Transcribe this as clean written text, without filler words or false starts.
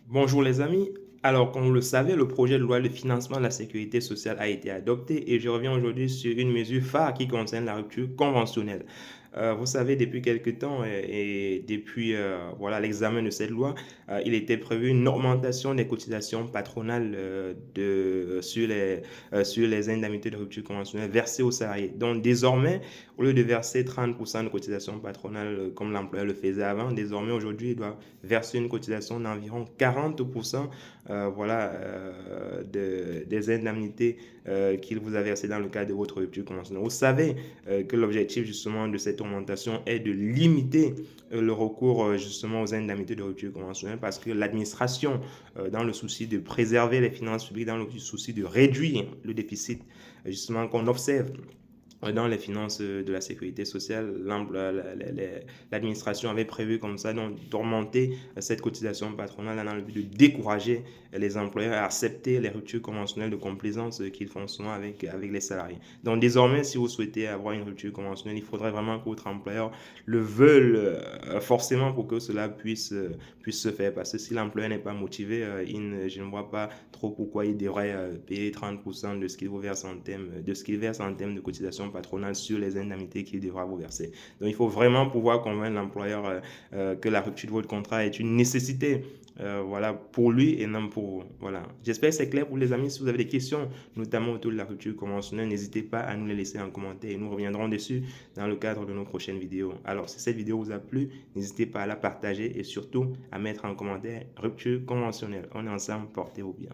Bonjour les amis. Alors, comme vous le savez, le projet de loi de financement de la sécurité sociale a été adopté et je reviens aujourd'hui sur une mesure phare qui concerne la rupture conventionnelle. Vous savez, depuis quelque temps et depuis voilà l'examen de cette loi, il était prévu une augmentation des cotisations patronales sur les indemnités de rupture conventionnelle versées aux salariés. Donc désormais, au lieu de verser 30% de cotisations patronales comme l'employeur le faisait avant, désormais aujourd'hui, il doit verser une cotisation d'environ 40% des indemnités qu'il vous a versées dans le cadre de votre rupture conventionnelle. Vous savez que l'objectif justement de cette augmentation est de limiter le recours justement aux indemnités de rupture conventionnelle parce que l'administration, dans le souci de préserver les finances publiques, dans le souci de réduire le déficit justement qu'on observe dans les finances de la sécurité sociale, l'administration avait prévu comme ça d'augmenter cette cotisation patronale dans le but de décourager les employeurs à accepter les ruptures conventionnelles de complaisance qu'ils font souvent avec les salariés. Donc désormais, si vous souhaitez avoir une rupture conventionnelle, il faudrait vraiment que votre employeur le veuille forcément pour que cela puisse se faire. Parce que si l'employeur n'est pas motivé, je ne vois pas trop pourquoi il devrait payer 30% de ce qu'il vous verse en termes de cotisation patronale sur les indemnités qu'il devra vous verser. Donc il faut vraiment pouvoir convaincre l'employeur que la rupture de votre contrat est une nécessité voilà, pour lui et non pour vous. Voilà. J'espère que c'est clair pour les amis. Si vous avez des questions, notamment autour de la rupture conventionnelle, n'hésitez pas à nous les laisser en commentaire et nous reviendrons dessus dans le cadre de nos prochaines vidéos. Alors, si cette vidéo vous a plu, n'hésitez pas à la partager et surtout à mettre en commentaire rupture conventionnelle. On est ensemble, portez-vous bien.